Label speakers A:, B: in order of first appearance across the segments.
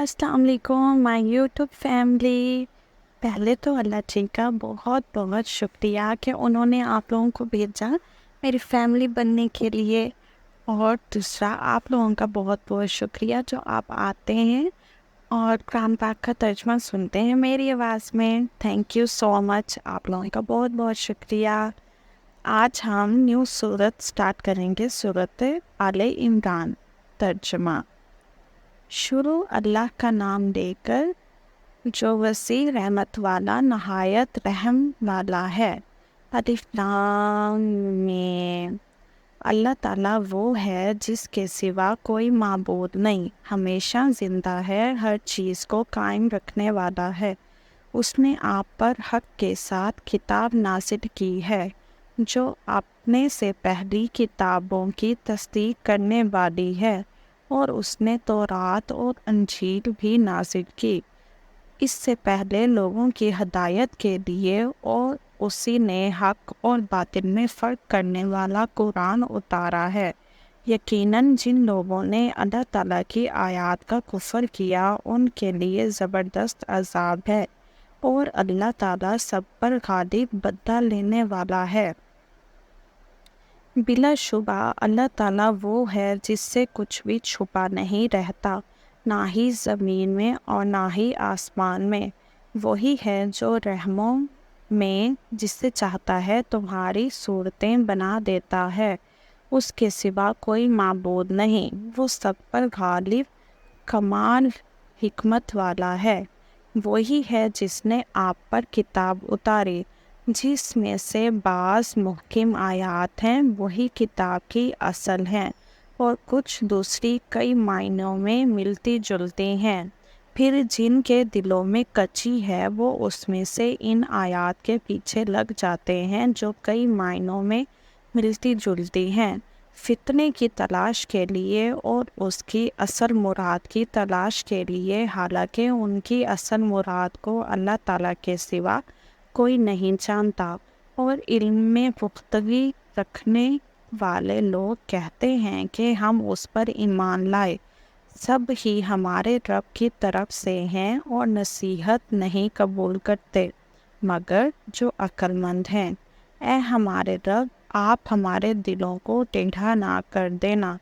A: السلام علیکم مائی YouTube family. پہلے تو اللہ جی کا بہت بہت شکریہ کہ انہوں نے آپ لوگوں کو بھیجا میری فیملی بننے کے لیے، اور دوسرا آپ لوگوں کا بہت بہت شکریہ جو آپ آتے ہیں اور قرآن پاک کا ترجمہ سنتے ہیں میری آواز میں۔ تھینک یو سو مچ، آپ لوگوں کا بہت بہت شکریہ۔ آج ہم نیو سورت سٹارٹ کریں گے، سورت آل عمران، ترجمہ۔ شروع اللہ کا نام لے کر جو وسیع رحمت والا نہایت رحم والا ہے۔ الف لام میم۔ اللہ تعالیٰ وہ ہے جس کے سوا کوئی معبود نہیں، ہمیشہ زندہ ہے، ہر چیز کو قائم رکھنے والا ہے۔ اس نے آپ پر حق کے ساتھ کتاب نازل کی ہے جو اپنے سے پہلی کتابوں کی تصدیق کرنے والی ہے، اور اس نے تورات اور انجیل بھی نازل کی اس سے پہلے لوگوں کی ہدایت کے لیے، اور اسی نے حق اور باطل میں فرق کرنے والا قرآن اتارا ہے۔ یقیناً جن لوگوں نے اللہ تعالیٰ کی آیات کا کفر کیا ان کے لیے زبردست عذاب ہے، اور اللہ تعالیٰ سب پر غالب بدلہ لینے والا ہے۔ بلا شبہ اللہ تعالیٰ وہ ہے جس سے کچھ بھی چھپا نہیں رہتا، نہ ہی زمین میں اور نہ ہی آسمان میں۔ وہی ہے جو رحموں میں جس سے چاہتا ہے تمہاری صورتیں بنا دیتا ہے، اس کے سوا کوئی معبود نہیں، وہ سب پر غالب کمال حکمت والا ہے۔ وہی ہے جس نے آپ پر کتاب اتاری جس میں سے بعض محکم آیات ہیں، وہی کتاب کی اصل ہیں، اور کچھ دوسری کئی معنوں میں ملتی جلتی ہیں۔ پھر جن کے دلوں میں کچی ہے وہ اس میں سے ان آیات کے پیچھے لگ جاتے ہیں جو کئی معنوں میں ملتی جلتی ہیں، فتنے کی تلاش کے لیے اور اس کی اصل مراد کی تلاش کے لیے، حالانکہ ان کی اصل مراد کو اللہ تعالیٰ کے سوا کوئی نہیں جانتا۔ اور علم میں پختگی رکھنے والے لوگ کہتے ہیں کہ ہم اس پر ایمان لائے، سب ہی ہمارے رب کی طرف سے ہیں اور نصیحت نہیں قبول کرتے مگر جو عقل مند ہیں۔ اے ہمارے رب، آپ ہمارے دلوں کو ٹیڑھا نہ کر دینا،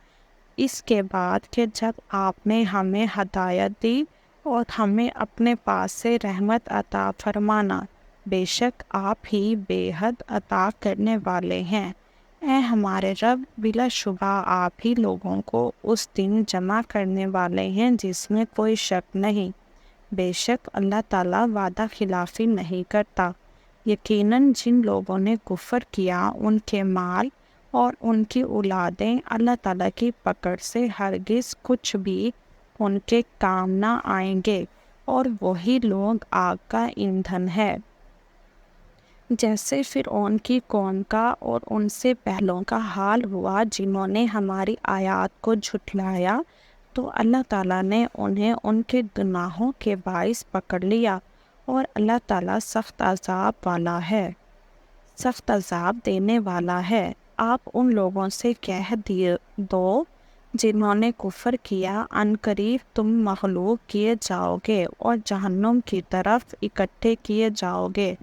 A: اس کے بعد کہ جب آپ نے ہمیں ہدایت دی، اور ہمیں اپنے پاس سے رحمت عطا فرمانا، بے شک آپ ہی بے حد عطا کرنے والے ہیں۔ اے ہمارے رب، بلا شبہ آپ ہی لوگوں کو اس دن جمع کرنے والے ہیں جس میں کوئی شک نہیں، بے شک اللہ تعالیٰ وعدہ خلافی نہیں کرتا۔ یقیناً جن لوگوں نے کفر کیا ان کے مال اور ان کی اولادیں اللہ تعالیٰ کی پکڑ سے ہرگز کچھ بھی ان کے کام نہ آئیں گے، اور وہی لوگ آگ کا ایندھن ہے۔ جیسے فرعون کی قوم کا اور ان سے پہلوں کا حال ہوا جنہوں نے ہماری آیات کو جھٹلایا، تو اللہ تعالیٰ نے انہیں ان کے گناہوں کے باعث پکڑ لیا، اور اللہ تعالیٰ سخت عذاب والا ہے، سخت عذاب دینے والا ہے۔ آپ ان لوگوں سے کہہ دو جنہوں نے کفر کیا، ان قریب تم مغلوب کیے جاؤ گے اور جہنم کی طرف اکٹھے کیے جاؤ گے،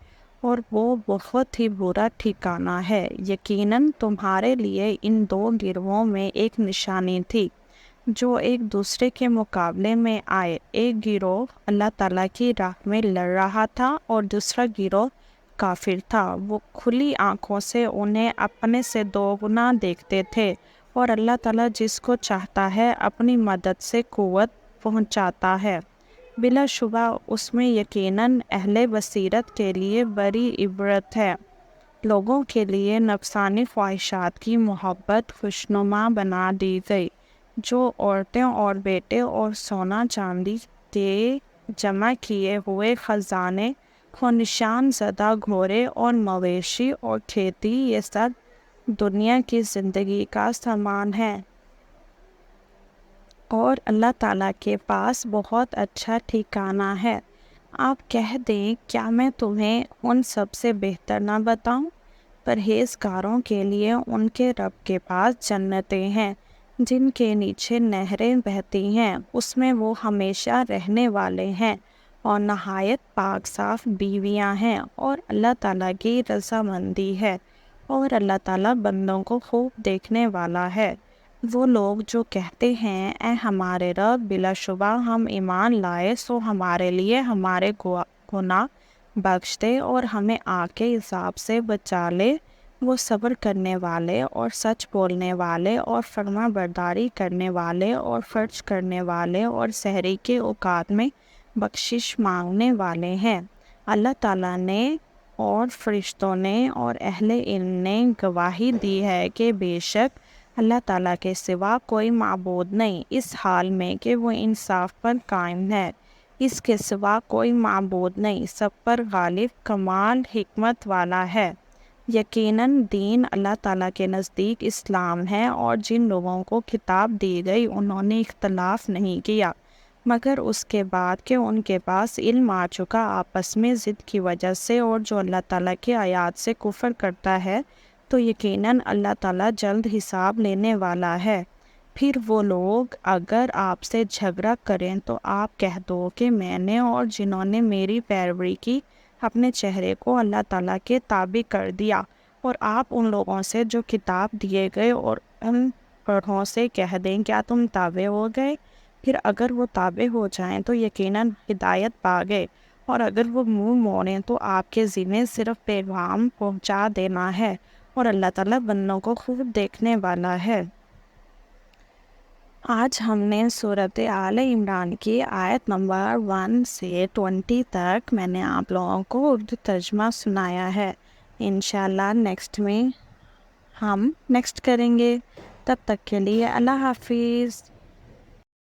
A: اور وہ بہت ہی برا ٹھکانہ ہے۔ یقیناً تمہارے لیے ان دو گروہوں میں ایک نشانی تھی جو ایک دوسرے کے مقابلے میں آئے، ایک گروہ اللہ تعالیٰ کی راہ میں لڑ رہا تھا اور دوسرا گروہ کافر تھا۔ وہ کھلی آنکھوں سے انہیں اپنے سے دوگنا دیکھتے تھے، اور اللہ تعالیٰ جس کو چاہتا ہے اپنی مدد سے قوت پہنچاتا ہے۔ بلا شبہ اس میں یقیناً اہل بصیرت کے لیے بڑی عبرت ہے۔ لوگوں کے لیے نفسانی خواہشات کی محبت خوشنما بنا دی گئی، جو عورتیں اور بیٹے اور سونا چاندی کے جمع کیے ہوئے خزانے کو نشان زدہ گھوڑے اور مویشی اور کھیتی، یہ سب دنیا کی زندگی کا سامان ہے، اور اللہ تعالیٰ کے پاس بہت اچھا ٹھکانہ ہے۔ آپ کہہ دیں کیا میں تمہیں ان سب سے بہتر نہ بتاؤں؟ پرہیزگاروں کے لیے ان کے رب کے پاس جنتیں ہیں جن کے نیچے نہریں بہتی ہیں، اس میں وہ ہمیشہ رہنے والے ہیں، اور نہایت پاک صاف بیویاں ہیں، اور اللہ تعالیٰ کی رضامندی ہے، اور اللہ تعالیٰ بندوں کو خوب دیکھنے والا ہے۔ وہ لوگ جو کہتے ہیں اے ہمارے رب، بلا شبہ ہم ایمان لائے، سو ہمارے لیے ہمارے گناہ بخش دے اور ہمیں آگ کے عذاب سے بچا لے، وہ صبر کرنے والے اور سچ بولنے والے اور فرما برداری کرنے والے اور خرچ کرنے والے اور سحری کے اوقات میں بخشش مانگنے والے ہیں۔ اللہ تعالیٰ نے اور فرشتوں نے اور اہل علم نے گواہی دی ہے کہ بے شک اللہ تعالیٰ کے سوا کوئی معبود نہیں، اس حال میں کہ وہ انصاف پر قائم ہے، اس کے سوا کوئی معبود نہیں، سب پر غالب، کمال حکمت والا ہے۔ یقیناً دین اللہ تعالیٰ کے نزدیک اسلام ہے، اور جن لوگوں کو کتاب دی گئی انہوں نے اختلاف نہیں کیا، مگر اس کے بعد کہ ان کے پاس علم آ چکا آپس میں ضد کی وجہ سے، اور جو اللہ تعالیٰ کی آیات سے کفر کرتا ہے تو یقیناً اللہ تعالیٰ جلد حساب لینے والا ہے۔ پھر وہ لوگ اگر آپ سے جھگڑا کریں تو آپ کہہ دو کہ میں نے اور جنہوں نے میری پیروی کی اپنے چہرے کو اللہ تعالیٰ کے تابع کر دیا، اور آپ ان لوگوں سے جو کتاب دیے گئے اور ان پڑھوں سے کہہ دیں کیا تم تابع ہو گئے؟ پھر اگر وہ تابع ہو جائیں تو یقیناً ہدایت پا گئے، اور اگر وہ منہ موڑیں تو آپ کے ذمے صرف پیغام پہنچا دینا ہے، اور اللہ تعالیٰ بندوں کو خوب دیکھنے والا ہے۔ آج ہم نے سورۃ آل عمران کی آیت نمبر 1 سے 20 تک میں نے آپ لوگوں کو اردو ترجمہ سنایا ہے۔ انشاءاللہ نیکسٹ میں ہم نیکسٹ کریں گے، تب تک کے لیے اللہ حافظ۔